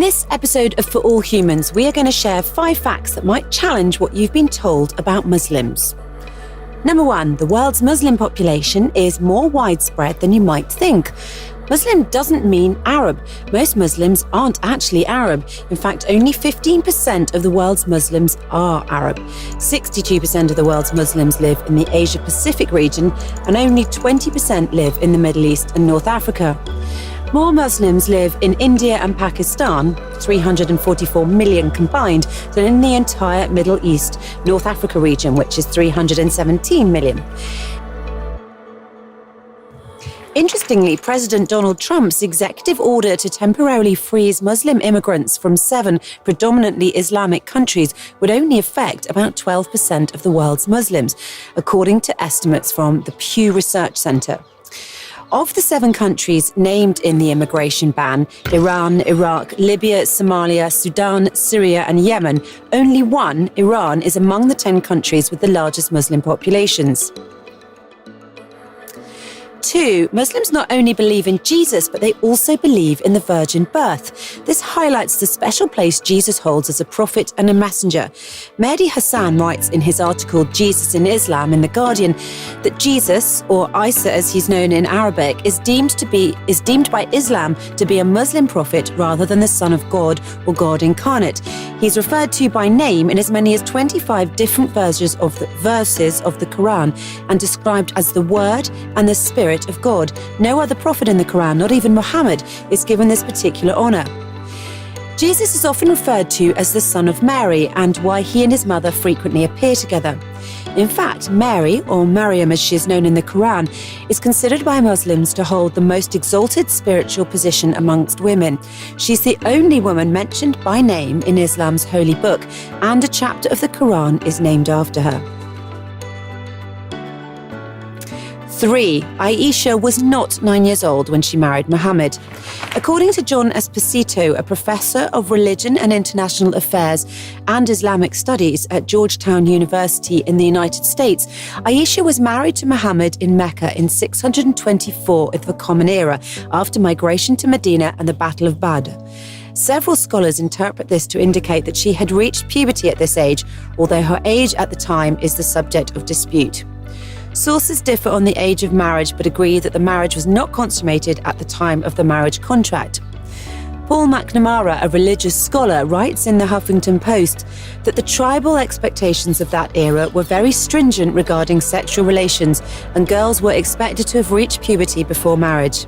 this episode of For All Humans, we are going to share 5 facts that might challenge what you've been told about Muslims. Number 1, the world's Muslim population is more widespread than you might think. Muslim doesn't mean Arab. Most Muslims aren't actually Arab. In fact, only 15% of the world's Muslims are Arab. 62% of the world's Muslims live in the Asia-Pacific region, and only 20% live in the Middle East and North Africa. More Muslims live in India and Pakistan, 344 million combined, than in the entire Middle East, North Africa region, which is 317 million. Interestingly, President Donald Trump's executive order to temporarily freeze Muslim immigrants from 7 predominantly Islamic countries would only affect about 12% of the world's Muslims, according to estimates from the Pew Research Center. Of the 7 countries named in the immigration ban, Iran, Iraq, Libya, Somalia, Sudan, Syria and Yemen, only one, Iran, is among the 10 countries with the largest Muslim populations. 2, Muslims not only believe in Jesus, but they also believe in the virgin birth. This highlights the special place Jesus holds as a prophet and a messenger. Mehdi Hassan writes in his article Jesus in Islam in The Guardian that Jesus, or Isa as he's known in Arabic, is deemed by Islam to be a Muslim prophet rather than the Son of God or God incarnate. He's referred to by name in as many as 25 different verses of the Quran and described as the Word and the Spirit of God. No other prophet in the Quran, not even Muhammad, is given this particular honor. Jesus is often referred to as the son of Mary, and why he and his mother frequently appear together. In fact, Mary, or Maryam as she is known in the Quran, is considered by Muslims to hold the most exalted spiritual position amongst women. She's the only woman mentioned by name in Islam's holy book, and a chapter of the Quran is named after her. 3, Aisha was not 9 years old when she married Muhammad. According to John Esposito, a professor of religion and international affairs and Islamic studies at Georgetown University in the United States, Aisha was married to Muhammad in Mecca in 624 of the Common Era, after migration to Medina and the Battle of Badr. Several scholars interpret this to indicate that she had reached puberty at this age, although her age at the time is the subject of dispute. Sources differ on the age of marriage, but agree that the marriage was not consummated at the time of the marriage contract. Paul McNamara, a religious scholar, writes in the Huffington Post that the tribal expectations of that era were very stringent regarding sexual relations, and girls were expected to have reached puberty before marriage.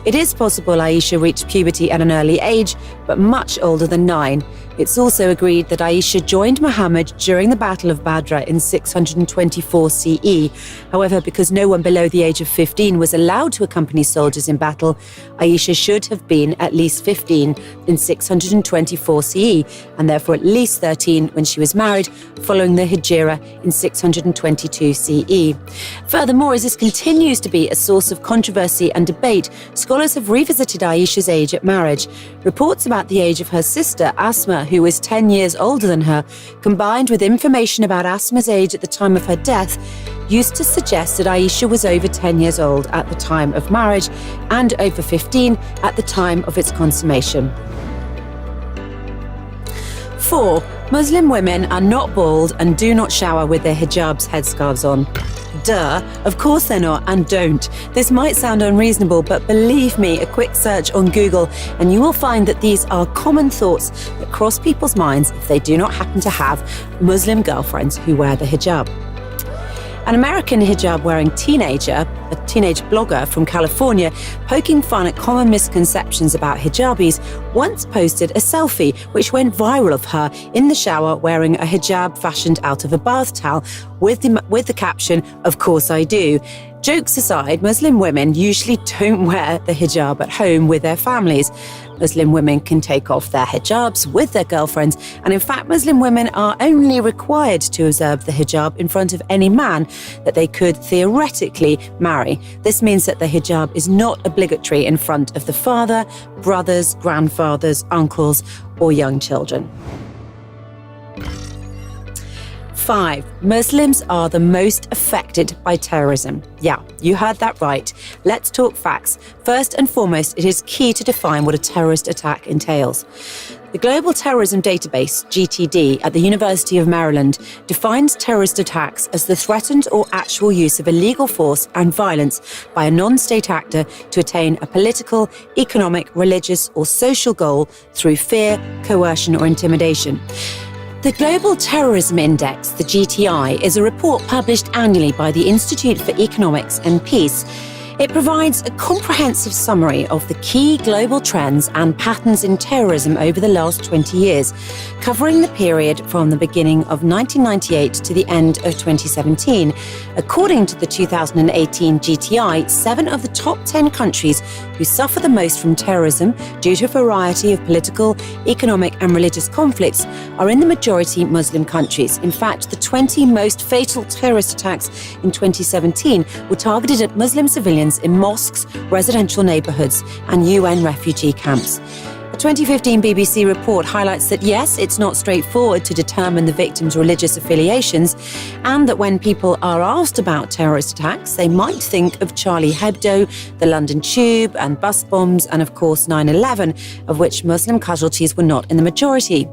It is possible Aisha reached puberty at an early age, but much older than 9. It's also agreed that Aisha joined Muhammad during the Battle of Badr in 624 CE. However, because no one below the age of 15 was allowed to accompany soldiers in battle, Aisha should have been at least 15 in 624 CE, and therefore at least 13 when she was married, following the Hijra in 622 CE. Furthermore, as this continues to be a source of controversy and debate, scholars have revisited Aisha's age at marriage. Reports about the age of her sister, Asma, who was 10 years older than her, combined with information about Asma's age at the time of her death, used to suggest that Aisha was over 10 years old at the time of marriage and over 15 at the time of its consummation. 4, Muslim women are not bald and do not shower with their hijabs, headscarves on. Duh, of course they're not, and don't. This might sound unreasonable, but believe me, a quick search on Google and you will find that these are common thoughts that cross people's minds if they do not happen to have Muslim girlfriends who wear the hijab. An American hijab-wearing teenager, a teenage blogger from California, poking fun at common misconceptions about hijabis, once posted a selfie which went viral of her in the shower wearing a hijab fashioned out of a bath towel with the caption, "Of course I do." Jokes aside, Muslim women usually don't wear the hijab at home with their families. Muslim women can take off their hijabs with their girlfriends, and in fact, Muslim women are only required to observe the hijab in front of any man that they could theoretically marry. This means that the hijab is not obligatory in front of the father, brothers, grandfathers, uncles, or young children. 5. Muslims are the most affected by terrorism. Yeah, you heard that right. Let's talk facts. First and foremost, it is key to define what a terrorist attack entails. The Global Terrorism Database, GTD, at the University of Maryland defines terrorist attacks as the threatened or actual use of illegal force and violence by a non-state actor to attain a political, economic, religious, or social goal through fear, coercion, or intimidation. The Global Terrorism Index, the GTI, is a report published annually by the Institute for Economics and Peace. It provides a comprehensive summary of the key global trends and patterns in terrorism over the last 20 years, covering the period from the beginning of 1998 to the end of 2017. According to the 2018 GTI, 7 of the top 10 countries who suffer the most from terrorism due to a variety of political, economic and religious conflicts are in the majority Muslim countries. In fact, the 20 most fatal terrorist attacks in 2017 were targeted at Muslim civilians in mosques, residential neighbourhoods and UN refugee camps. A 2015 BBC report highlights that yes, it's not straightforward to determine the victims' religious affiliations, and that when people are asked about terrorist attacks, they might think of Charlie Hebdo, the London Tube and bus bombs, and of course 9/11, of which Muslim casualties were not in the majority.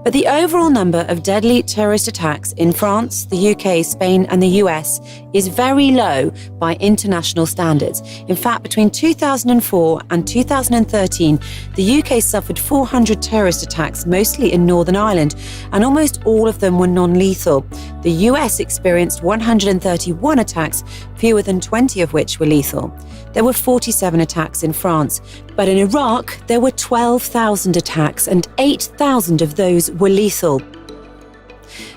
But the overall number of deadly terrorist attacks in France, the UK, Spain and the US is very low by international standards. In fact, between 2004 and 2013, the UK suffered 400 terrorist attacks, mostly in Northern Ireland, and almost all of them were non-lethal. The US experienced 131 attacks, fewer than 20 of which were lethal. There were 47 attacks in France, but in Iraq, there were 12,000 attacks and 8,000 of those were lethal.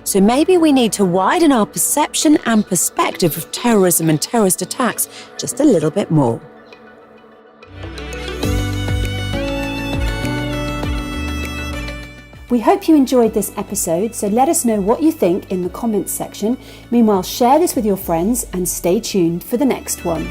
So maybe we need to widen our perception and perspective of terrorism and terrorist attacks just a little bit more. We hope you enjoyed this episode, so let us know what you think in the comments section. Meanwhile, share this with your friends and stay tuned for the next one.